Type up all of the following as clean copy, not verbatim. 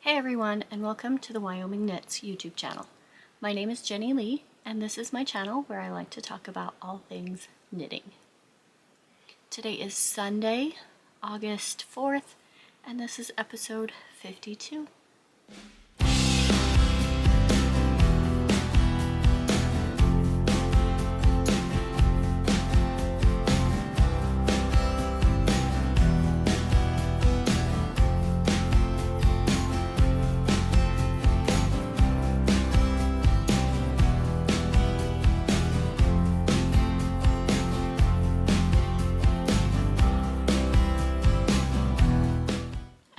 Hey everyone, and welcome to the Wyoming Knits YouTube channel. My name is Jenny Lee, and this is my channel where I like to talk about all things knitting. Today is Sunday, August 4th, and this is episode 52.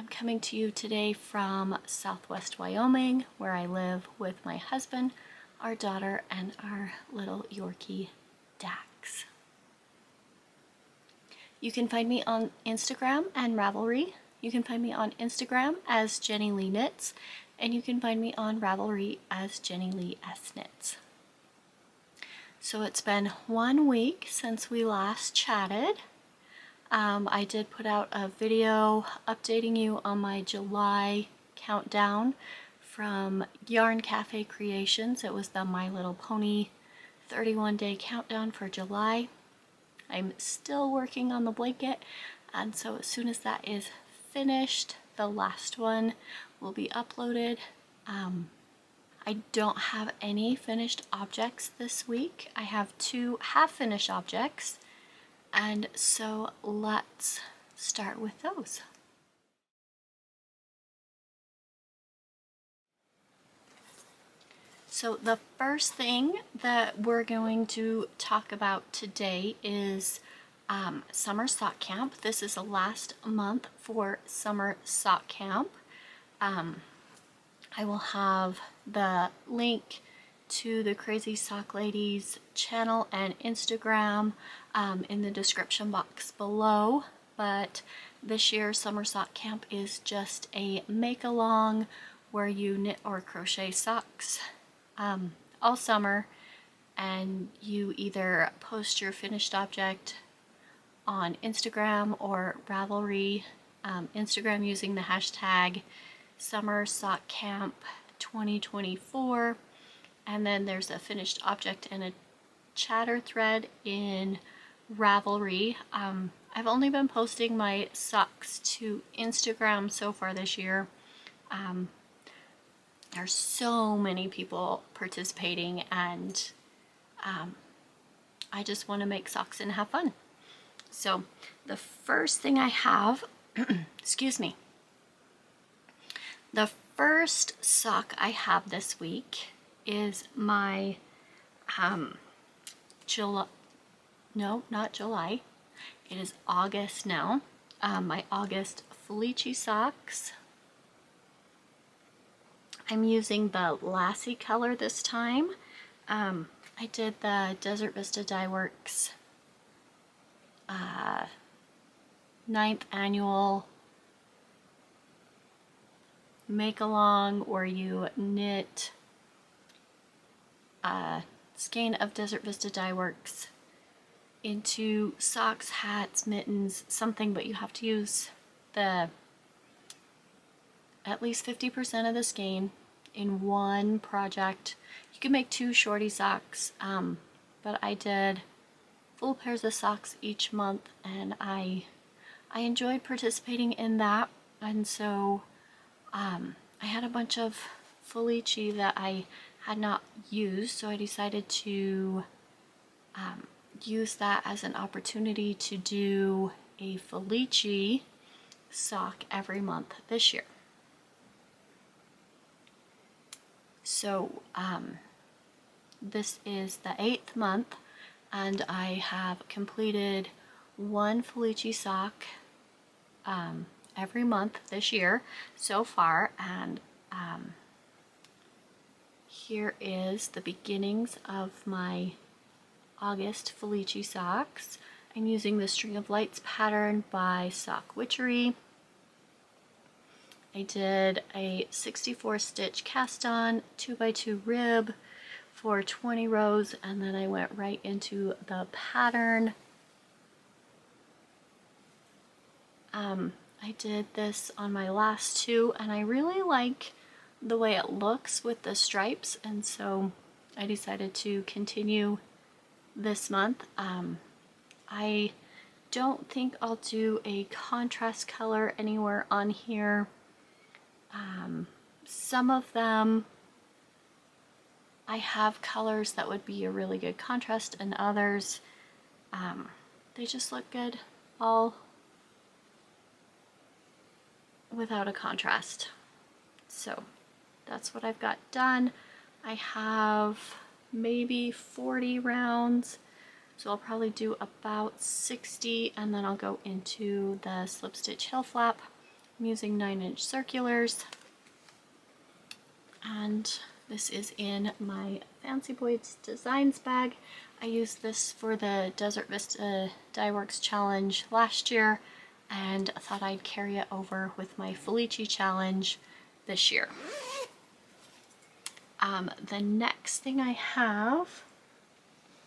Coming to you today from Southwest Wyoming, where I live with my husband, our daughter, and our little Yorkie, Dax. You can find me on Instagram and Ravelry. You can find me on Instagram as Jenny Lee Knits, and you can find me on Ravelry as Jenny Lee S Knits. So it's been 1 week since we last chatted. I did put out a video updating you on my July countdown from Yarn Cafe Creations. It was the My Little Pony 31-day countdown for July. I'm still working on the blanket, and so as soon as that is finished, the last one will be uploaded. I don't have any finished objects this week. I have 2 half-finished objects. And so let's start with those. So the first thing that we're going to talk about today is summer sock camp. This is the last month for summer sock camp. I will have the link to the Crazy Sock Ladies channel and Instagram in the description box below, but this year's summer sock camp is just a make-along where you knit or crochet socks all summer, and you either post your finished object on Instagram or Ravelry. Instagram using the hashtag Summer Sock Camp 2024. And then there's a finished object and a chatter thread in Ravelry. I've only been posting my socks to Instagram so far this year. There's so many people participating, and I just want to make socks and have fun. So the first thing I have, excuse me, the first sock I have this week is my not July, it is August now, my August Felici socks. I'm using the Lassie color this time. I did the Desert Vista Dye Works 9th annual make-along where you knit a skein of Desert Vista Dye Works into socks, hats, mittens, something, but you have to use the at least 50% of the skein in one project. You can make 2 shorty socks, but I did full pairs of socks each month, and I enjoyed participating in that. And so I had a bunch of Felici that I had not used, so I decided to use that as an opportunity to do a Felici sock every month this year. So this is the 8th month, and I have completed 1 Felici sock every month this year so far, and here is the beginnings of my August Felici socks. I'm using the String of Lights pattern by Sock Witchery. I did a 64 stitch cast on 2x2 rib for 20 rows, and then I went right into the pattern. I did this on my last two, and I really like the way it looks with the stripes, and so I decided to continue this month. I don't think I'll do a contrast color anywhere on here. Some of them I have colors that would be a really good contrast, and others they just look good all without a contrast. So that's what I've got done. I have maybe 40 rounds, so I'll probably do about 60, and then I'll go into the slip stitch heel flap. I'm using 9-inch circulars, and this is in my Fancy Boys Designs bag. I used this for the Desert Vista Dye Works challenge last year, and I thought I'd carry it over with my Felici challenge this year. The next thing I have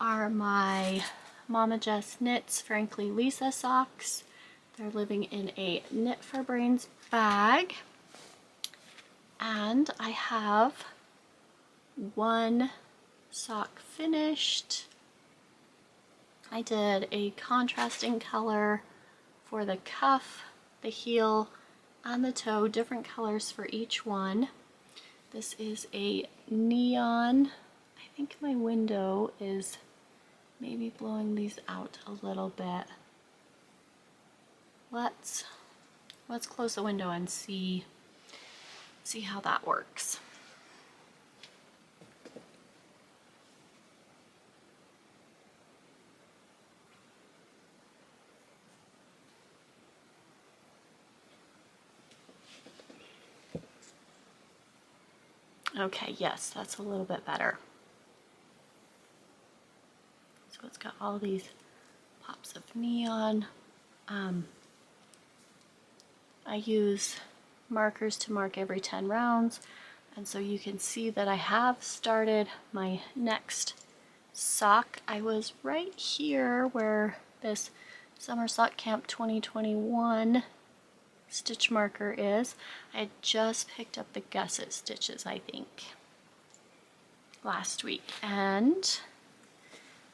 are my Momma Jess Knits Frankly Lisa socks. They're living in a Knit for Brains bag. And I have one sock finished. I did a contrasting color for the cuff, the heel, and the toe, different colors for each one. This is a neon. I think my window is maybe blowing these out a little bit. Let's close the window and see how that works. Okay, yes, that's a little bit better. So it's got all these pops of neon. I use markers to mark every 10 rounds, and so you can see that I have started my next sock. I was right here where this Summer Sock Camp 2021 stitch marker is. I had just picked up the gusset stitches, I think, last week, and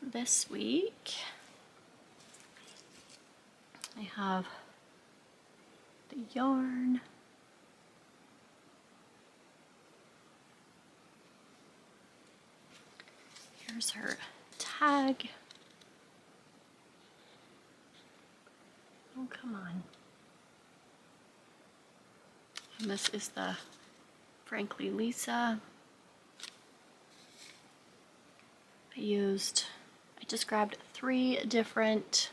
this week I have the yarn, here's her tag. Oh, come on. And this is the Frankly Lisa. I just grabbed 3 different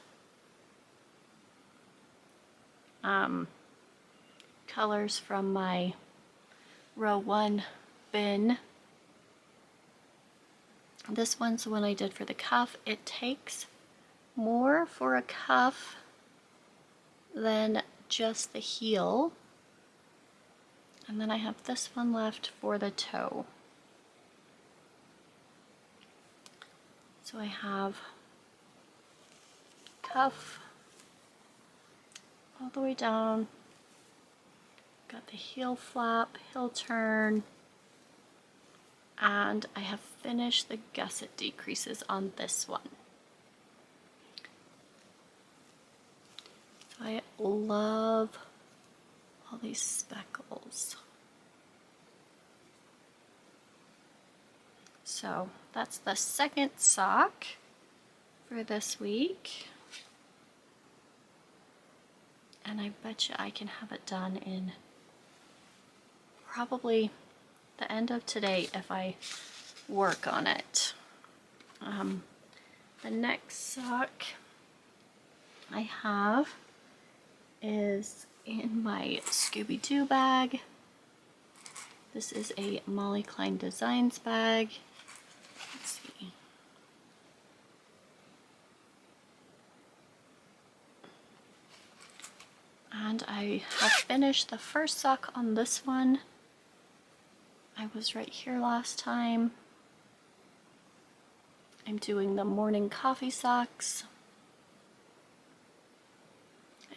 colors from my row 1 bin. This one's the one I did for the cuff. It takes more for a cuff than just the heel. And then I have this one left for the toe. So I have cuff all the way down, got the heel flap, heel turn, and I have finished the gusset decreases on this one. So I love all these speckles. So that's the second sock for this week. And I bet you I can have it done in probably the end of today if I work on it. The next sock I have is in my Scooby-Doo bag. This is a Molly Klein Designs bag. Let's see. And I have finished the first sock on this one. I was right here last time. I'm doing the morning coffee socks.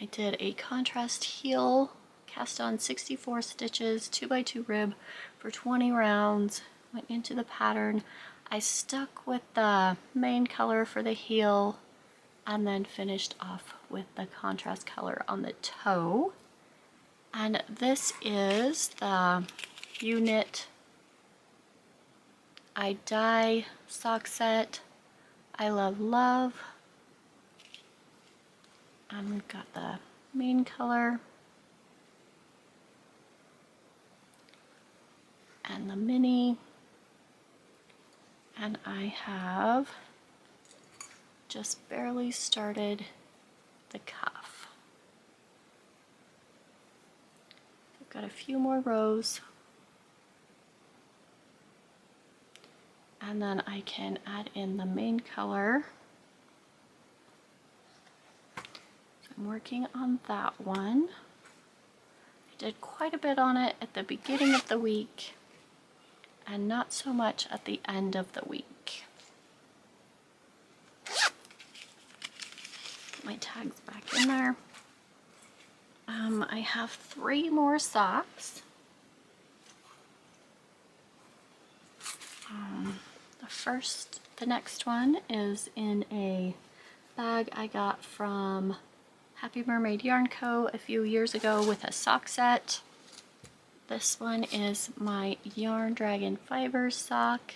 I did a contrast heel, cast on 64 stitches, 2x2 rib for 20 rounds, went into the pattern. I stuck with the main color for the heel and then finished off with the contrast color on the toe. And this is the U-Knit I Dye sock set. I Love Love. And we've got the main color and the mini. And I have just barely started the cuff. I've got a few more rows. And then I can add in the main color. So I'm working on that one. I did quite a bit on it at the beginning of the week and not so much at the end of the week. Put my tags back in there. I have 3 more socks. The next one is in a bag I got from Happy Mermaid Yarn Co. a few years ago with a sock set. This one is my Yarn Dragon Fibers sock.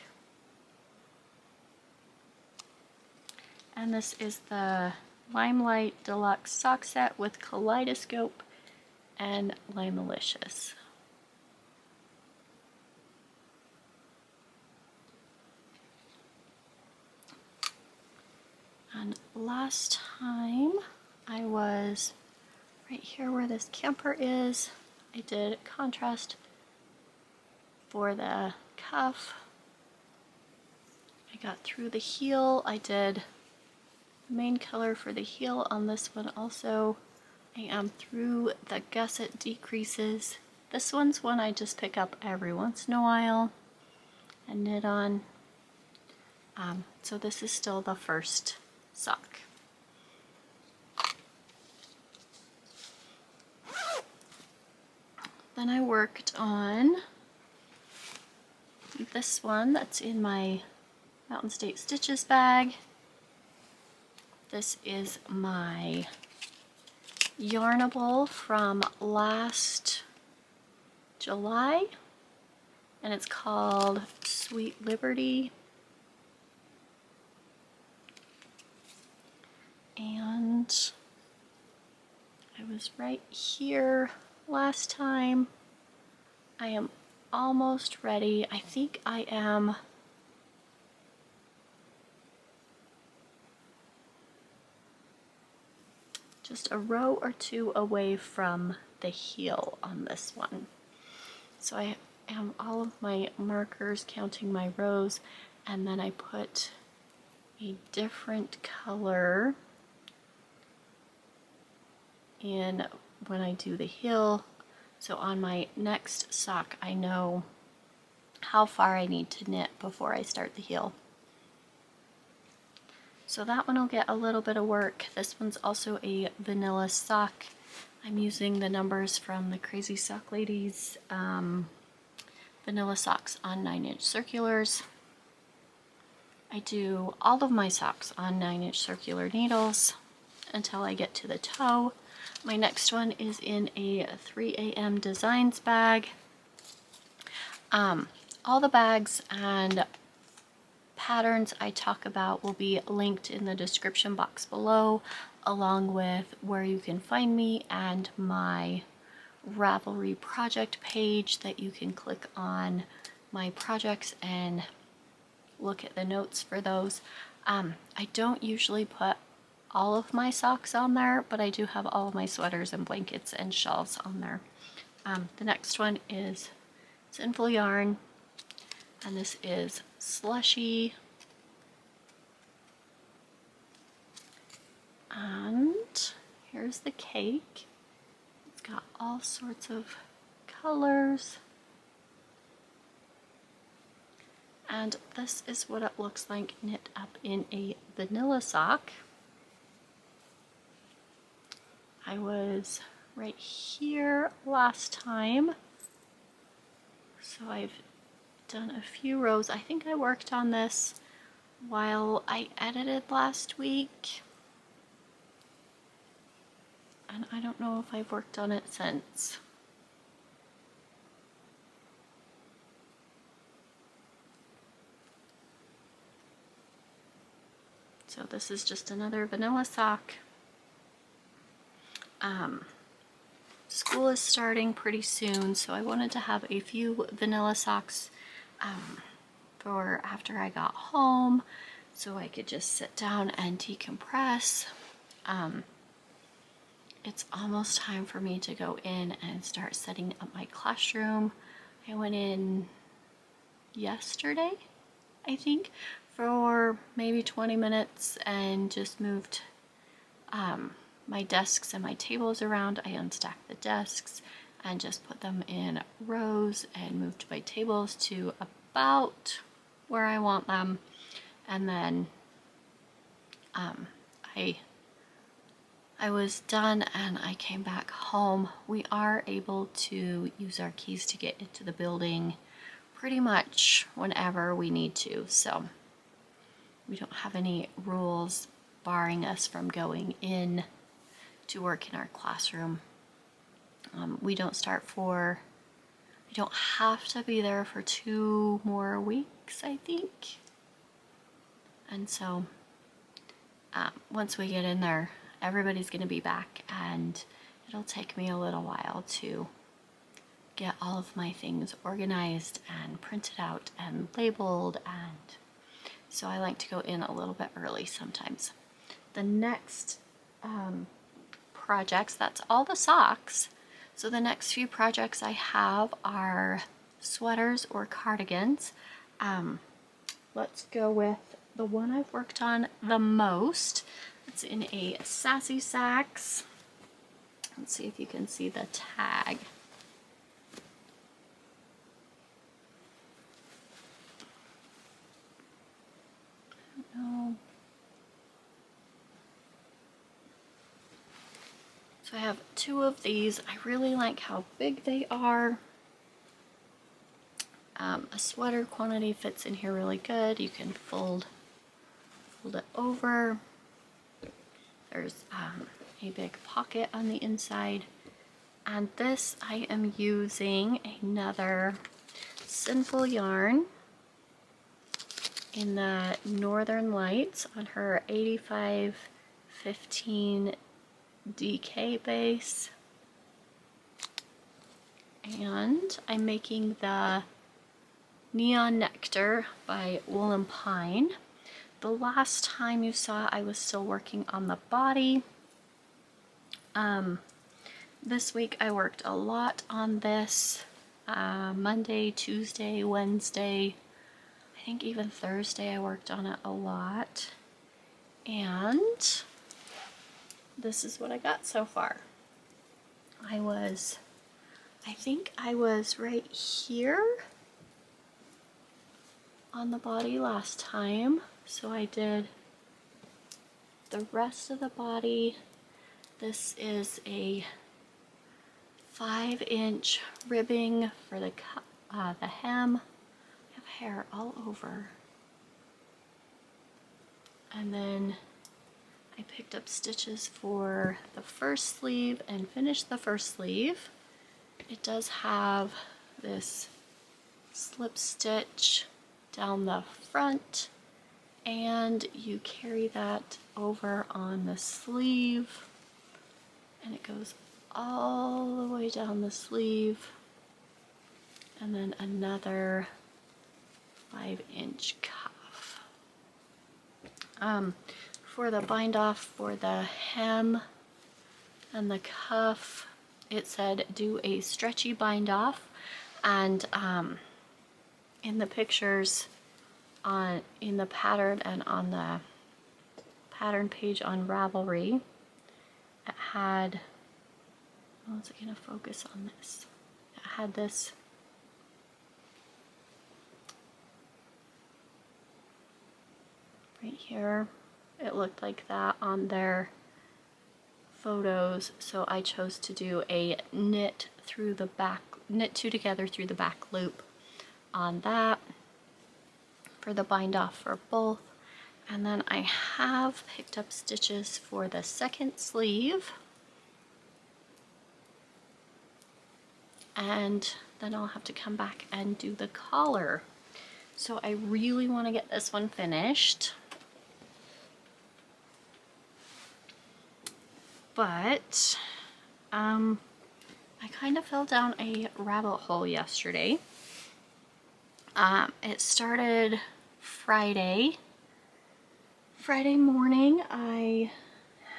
And this is the Limelight Deluxe sock set with Kaleidoscope and Limealicious. And last time I was right here where this camper is. I did contrast for the cuff. I got through the heel. I did the main color for the heel on this one also. I am through the gusset decreases. This one's one I just pick up every once in a while and knit on. So this is still the first sock. Then I worked on this one that's in my Mountain State Stitches bag. This is my Yarnable from last July, and it's called Sweet Liberty. And I was right here last time. I am almost ready. I think I am just a row or two away from the heel on this one. So I am all of my markers, counting my rows, and then I put a different color in when I do the heel. So on my next sock, I know how far I need to knit before I start the heel. So that one will get a little bit of work. This one's also a vanilla sock. I'm using the numbers from the Crazy Sock Ladies vanilla socks on 9-inch circulars. I do all of my socks on 9-inch circular needles until I get to the toe. My next one is in a 3 AM Designs bag. All the bags and patterns I talk about will be linked in the description box below, along with where you can find me and my Ravelry project page that you can click on my projects and look at the notes for those. I don't usually put all of my socks on there, but I do have all of my sweaters and blankets and shawls on there. The next one is Sinful yarn, and this is Slushie. And here's the cake. It's got all sorts of colors. And this is what it looks like knit up in a vanilla sock. I was right here last time. So I've done a few rows. I think I worked on this while I edited last week. And I don't know if I've worked on it since. So this is just another vanilla sock. School is starting pretty soon, so I wanted to have a few vanilla socks for after I got home, so I could just sit down and decompress. It's almost time for me to go in and start setting up my classroom. I went in yesterday, I think, for maybe 20 minutes and just moved my desks and my tables around. I unstacked the desks and just put them in rows and moved my tables to about where I want them. And then I was done and I came back home. We are able to use our keys to get into the building pretty much whenever we need to, so we don't have any rules barring us from going in to work in our classroom. We don't have to be there for 2 more weeks, I think. And so once we get in there, everybody's going to be back, and it'll take me a little while to get all of my things organized and printed out and labeled, and so I like to go in a little bit early sometimes. The next projects, that's all the socks. So the next few projects I have are sweaters or cardigans. Let's go with the one I've worked on the most. It's in a Sassy Socks. Let's see if you can see the tag. I don't know. So I have 2 of these. I really like how big they are. A sweater quantity fits in here really good. You can fold it over. There's a big pocket on the inside. And this, I am using another Sinful yarn in the Northern Lights on her 8515 DK base. And I'm making the Neon Nectar by Wool and Pine. The last time you saw, I was still working on the body. This week I worked a lot on this. Monday, Tuesday, Wednesday, I think even Thursday I worked on it a lot. And this is what I got so far. I think I was right here on the body last time, so I did the rest of the body. This is a 5-inch ribbing for the hem. I have hair all over. And then I picked up stitches for the first sleeve and finished the first sleeve. It does have this slip stitch down the front, and you carry that over on the sleeve, and it goes all the way down the sleeve, and then another 5-inch cuff. For the bind off for the hem and the cuff, it said do a stretchy bind off, and in the pictures in the pattern and on the pattern page on Ravelry, it had, oh, is it going to focus on this? It had this right here. It looked like that on their photos, so I chose to do a knit two together through the back loop on that for the bind off for both. And then I have picked up stitches for the second sleeve, and then I'll have to come back and do the collar. So I really want to get this one finished, but I kind of fell down a rabbit hole yesterday. It started Friday morning. I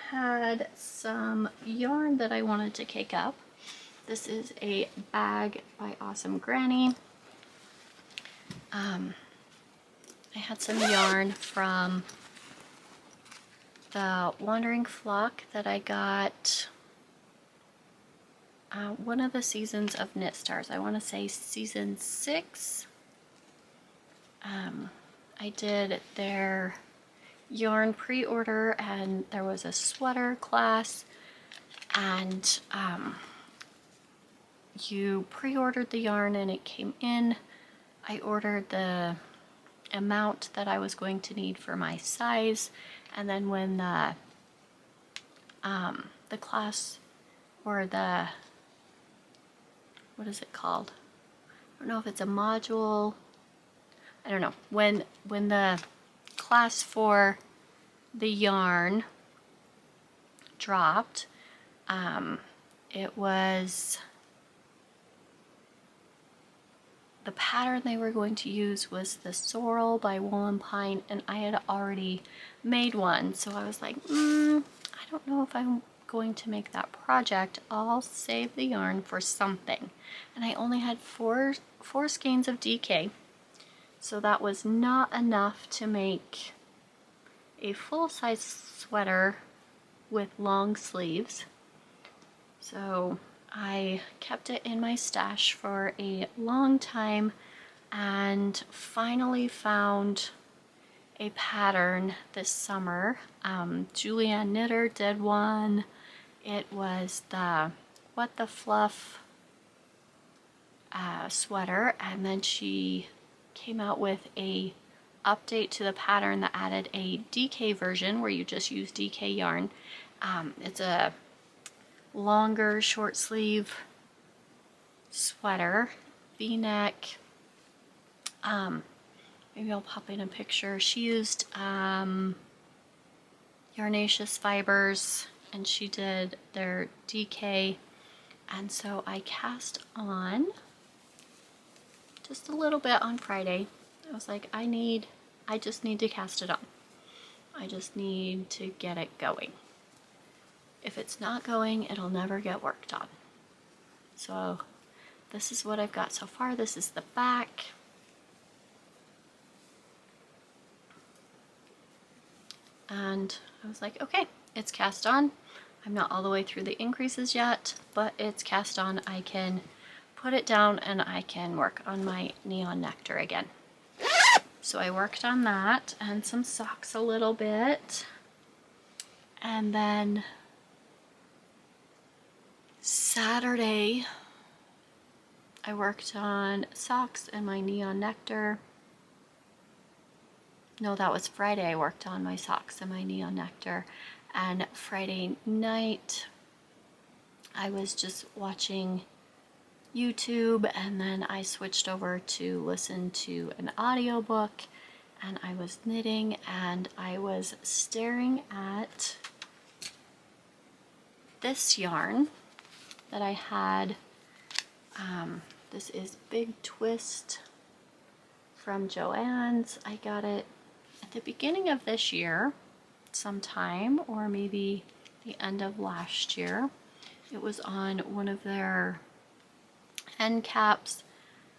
had some yarn that I wanted to cake up. This is a bag by Awesome Granny. I had some yarn from the Wandering Flock that I got one of the seasons of Knit Stars. I want to say season 6. I did their yarn pre-order, and there was a sweater class, and you pre-ordered the yarn and it came in. I ordered the amount that I was going to need for my size, and then when the class, or the, what is it called? I don't know if it's a module. I don't know. When the class for the yarn dropped, it was, the pattern they were going to use was the Sorrel by Wool and Pine, and I had already made one, so I was like, I don't know if I'm going to make that project. I'll save the yarn for something. And I only had four skeins of DK, so that was not enough to make a full-size sweater with long sleeves. So I kept it in my stash for a long time and finally found a pattern this summer. Julianne Knitter did one. It was the What the Fluff sweater, and then she came out with a update to the pattern that added a DK version where you just use DK yarn. It's a longer short sleeve sweater, V-neck. Maybe I'll pop in a picture. She used Yarnalicious fibers, and she did their DK, and so I cast on just a little bit on Friday. I was like, I just need to cast it on. I just need to get it going. If it's not going, it'll never get worked on. So this is what I've got so far. This is the back. And I was like, okay, it's cast on. I'm not all the way through the increases yet, but it's cast on. I can put it down and I can work on my neon nectar again. So I worked on that and some socks a little bit. And then Saturday, I worked on socks and my neon nectar. No, that was Friday. I worked on my socks and my neon nectar. And Friday night, I was just watching YouTube, and then I switched over to listen to an audiobook, and I was knitting, and I was staring at this yarn that I had. This is Big Twist from Joann's. I got it at the beginning of this year sometime, or maybe the end of last year. It was on one of their end caps,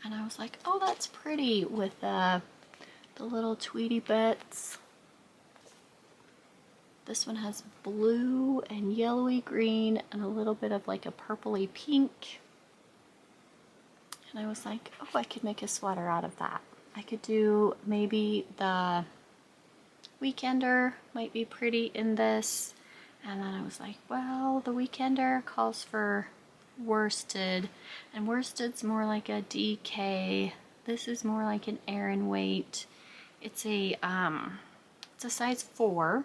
and I was like, oh, that's pretty, with the little tweedy bits. This one has blue and yellowy green and a little bit of like a purpley pink. And I was like, oh, I could make a sweater out of that. I could do maybe the Weekender might be pretty in this, And then I was like, well, the Weekender calls for worsted, and worsted's more like a DK. This is more like an Aran weight. It's a size 4.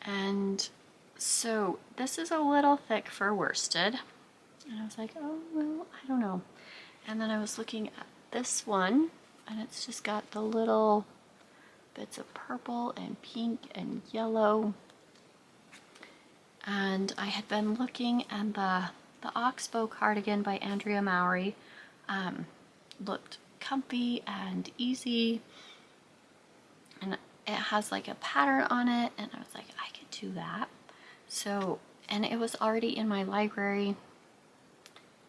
And so this is a little thick for worsted. And I was like, oh, well, I don't know. And then I was looking at this one, and it's just got the little bits of purple and pink and yellow. And I had been looking, and the Oxbow cardigan by Andrea Mowry looked comfy and easy, and it has like a pattern on it, and I was like, I could do that. So, and it was already in my library.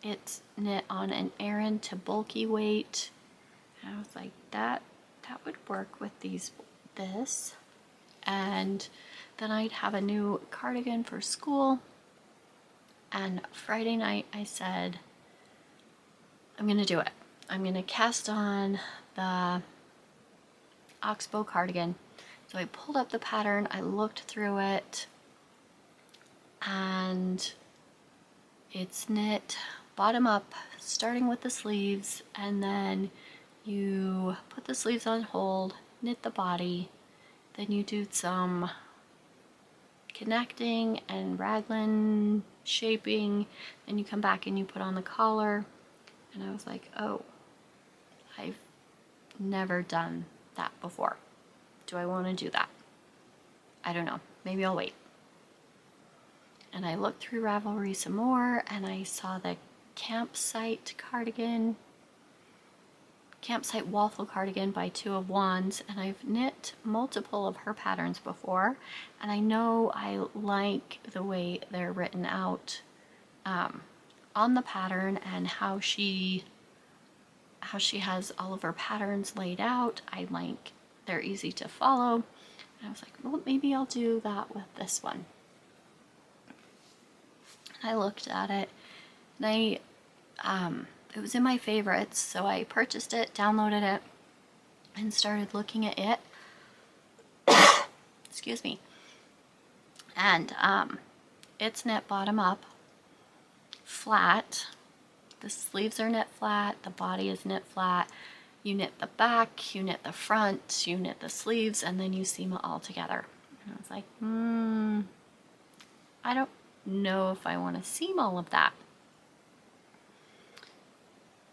It's knit on an Aran to bulky weight, and I was like, that would work with this. And then I'd have a new cardigan for school. And Friday night I said, I'm gonna do it. I'm gonna cast on the Oxbow cardigan. So I pulled up the pattern, I looked through it, and it's knit bottom up, starting with the sleeves, and then you put the sleeves on hold, knit the body, then you do some connecting and raglan shaping, then you come back and you put on the collar. And I was like, oh, I've never done that before. Do I want to do that? I don't know. Maybe I'll wait. And I looked through Ravelry some more, and I saw the campsite waffle cardigan by Two of Wands, and I've knit multiple of her patterns before, and I know I like the way they're written out on the pattern, and how she has all of her patterns laid out. I like they're easy to follow, and I was like, well, maybe I'll do that with this one. And I looked at it, and it was in my favorites, so I purchased it, downloaded it, and started looking at it. Excuse me. And it's knit bottom up, flat. The sleeves are knit flat, the body is knit flat. You knit the back, you knit the front, you knit the sleeves, and then you seam it all together. And I was like, I don't know if I want to seam all of that.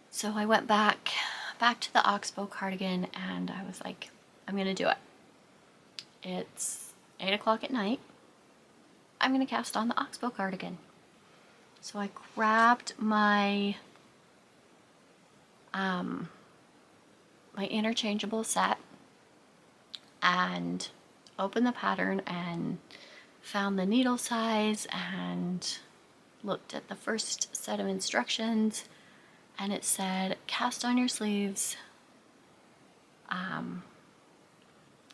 So I went back to the Oxbow cardigan, and I was like, I'm gonna do it. It's 8 o'clock at night. I'm gonna cast on the Oxbow cardigan. So I grabbed my my interchangeable set and opened the pattern and found the needle size and looked at the first set of instructions, and it said cast on your sleeves,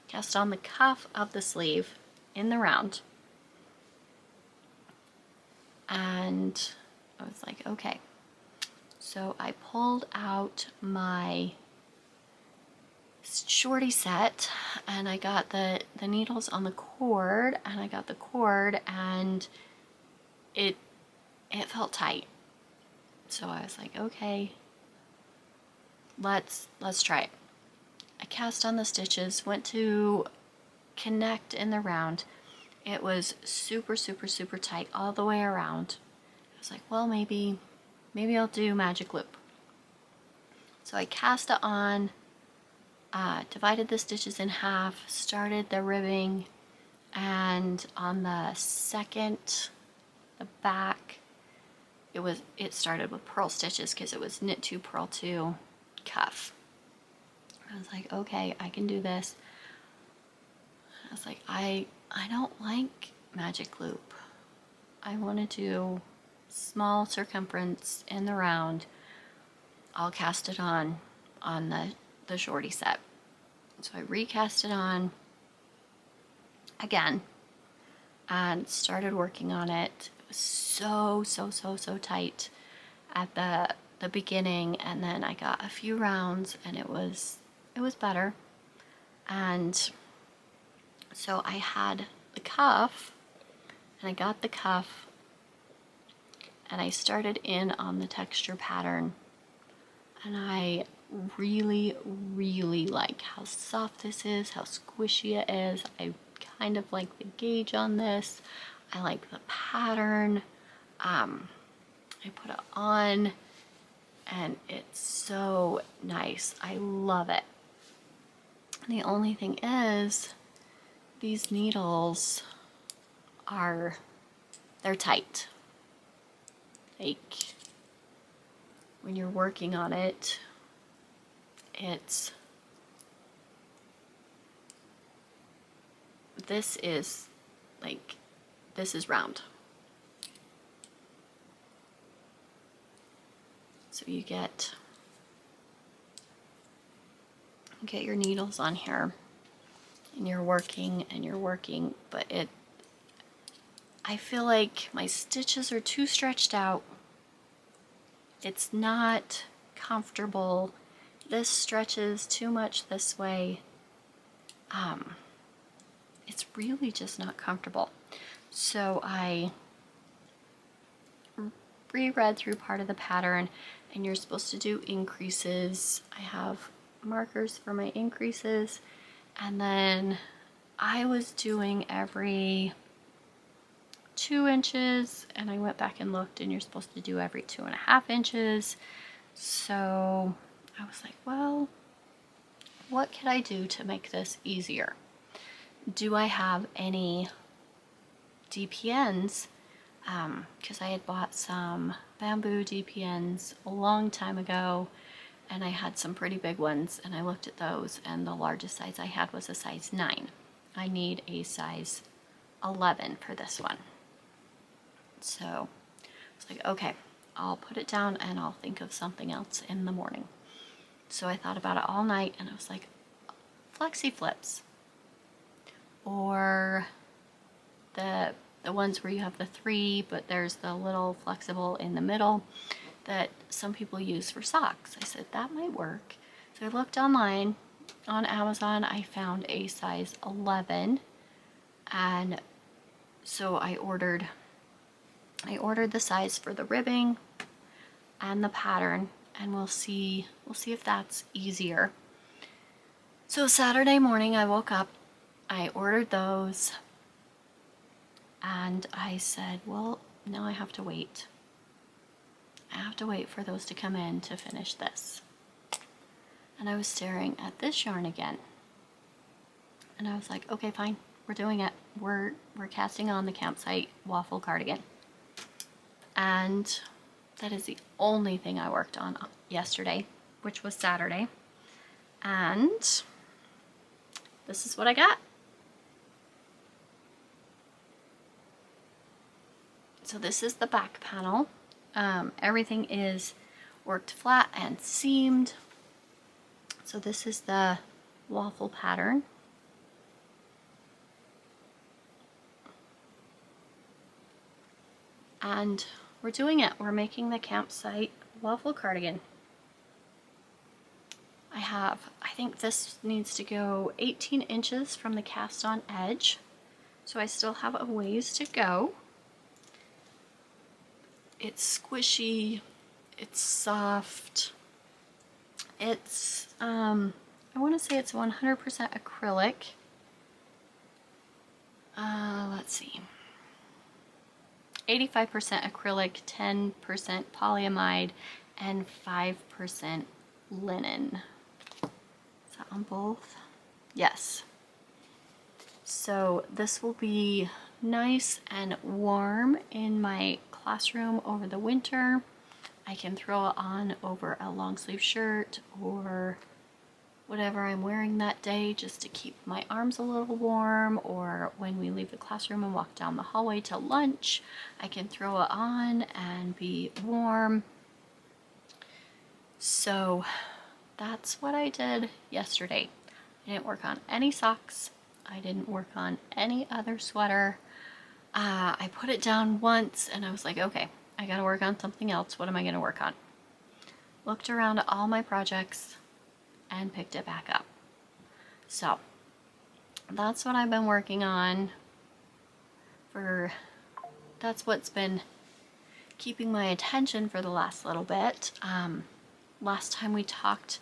cast on the cuff of the sleeve in the round. And I was like, okay. So I pulled out my shorty set, and I got the needles on the cord, and I got the cord, and it felt tight. So I was like, okay, let's try it. I cast on the stitches, went to connect in the round. It was super, super, super tight all the way around. I was like, well, maybe I'll do magic loop. So I cast it on, divided the stitches in half, started the ribbing, and on the second, the back, it started with purl stitches because it was knit 2, purl 2, cuff. I was like, okay, I can do this. I was like, I don't like magic loop. I want to do small circumference in the round. I'll cast it on the shorty set. So I recast it on again and started working on it. It was so tight at the beginning, and then I got a few rounds and it was better. And so I had the cuff, and I got the cuff, and I started in on the texture pattern, and I really, really like how soft this is, how squishy it is. I kind of like the gauge on this. I like the pattern. I put it on and it's so nice. I love it. The only thing is, these needles they're tight. Like, when you're working on it, this is round. So you get your needles on here, and you're working, but I feel like my stitches are too stretched out. It's not comfortable. This stretches too much this way. It's really just not comfortable. So I reread through part of the pattern, and you're supposed to do increases. I have markers for my increases, and then I was doing every 2 inches, and I went back and looked, and you're supposed to do every 2.5 inches. So I was like, well, what could I do to make this easier? Do I have any DPNs? Because I had bought some bamboo DPNs a long time ago, and I had some pretty big ones, and I looked at those, and the largest size I had was a size 9. I need a size 11 for this one. So I was like, okay, I'll put it down and I'll think of something else in the morning. So I thought about it all night, and I was like, flexi flips, or the ones where you have the 3, but there's the little flexible in the middle that some people use for socks. I said that might work. So I looked online on Amazon. I found a size 11, and so I ordered the size for the ribbing and the pattern, and we'll see if that's easier. So Saturday morning I woke up, I ordered those, and I said, well, now I have to wait. I have to wait for those to come in to finish this. And I was staring at this yarn again, and I was like, okay, fine, we're doing it. We're casting on the campsite waffle cardigan. And that is the only thing I worked on yesterday, which was Saturday. And this is what I got. So this is the back panel. Everything is worked flat and seamed. So this is the waffle pattern. And we're doing it. We're making the campsite waffle cardigan. I think this needs to go 18 inches from the cast on edge. So I still have a ways to go. It's squishy, it's soft, it's, I want to say it's 100% acrylic. Let's see, 85% acrylic, 10% polyamide, and 5% linen. Is that on both? Yes. So this will be nice and warm in my classroom over the winter. I can throw it on over a long sleeve shirt or whatever I'm wearing that day, just to keep my arms a little warm, or when we leave the classroom and walk down the hallway to lunch, I can throw it on and be warm. So that's what I did yesterday. I didn't work on any socks. I didn't work on any other sweater. I put it down once and I was like, okay, I gotta work on something else. What am I gonna work on? looked around at all my projects and picked it back up. So that's what I've been working on that's what's been keeping my attention for the last little bit. Last time we talked,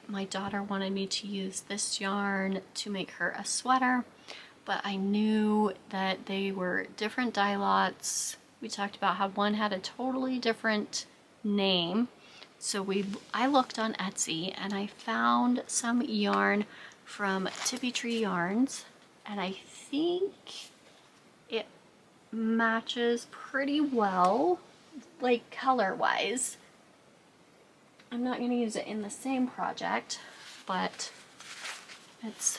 my daughter wanted me to use this yarn to make her a sweater, but I knew that they were different dye lots. We talked about how one had a totally different name. So I looked on Etsy and I found some yarn from Tippy Tree Yarns, and I think it matches pretty well, like color-wise. I'm not going to use it in the same project, but it's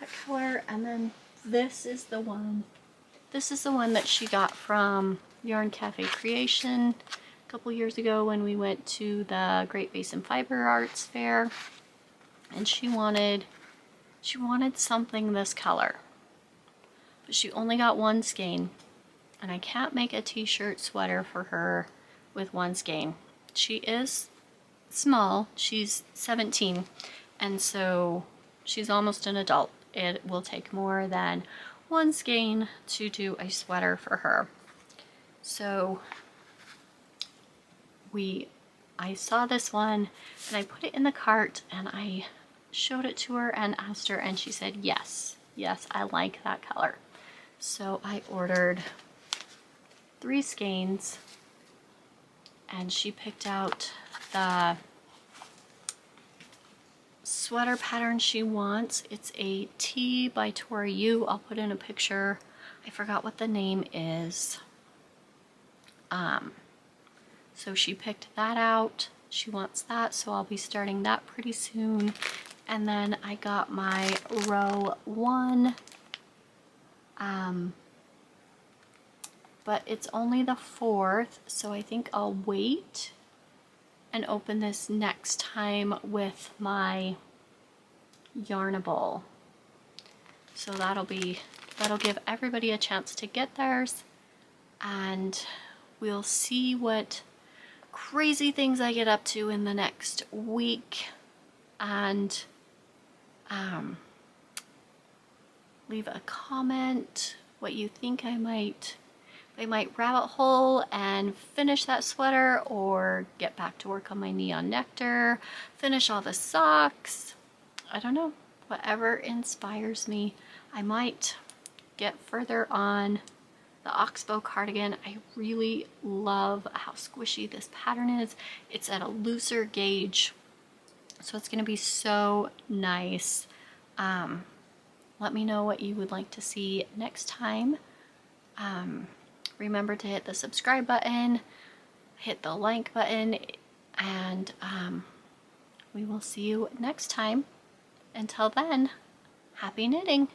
that color. And then this is the one that she got from Yarn Cafe Creation a couple years ago when we went to the Great Basin Fiber Arts Fair, and she wanted something this color, but she only got one skein, and I can't make a t-shirt sweater for her with one skein. She is small, she's 17, and so she's almost an adult. It will take more than one skein to do a sweater for her. So I saw this one and I put it in the cart and I showed it to her and asked her, and she said yes, I like that color. So I ordered 3 skeins and she picked out the sweater pattern she wants. It's a T by Tori U. I'll put in a picture. I forgot what the name is. So she picked that out. She wants that, so I'll be starting that pretty soon. And then I got my row 1. But it's only the 4th, so I think I'll wait and open this next time with my Yarnable. So that'll give everybody a chance to get theirs, and we'll see what crazy things I get up to in the next week, and leave a comment what you think I might rabbit hole and finish that sweater, or get back to work on my neon nectar, finish all the socks. I don't know, whatever inspires me. I might get further on the Oxbow cardigan. I really love how squishy this pattern is. It's at a looser gauge, so it's going to be so nice. Let me know what you would like to see next time. Remember to hit the subscribe button, hit the like button, and we will see you next time. Until then, happy knitting!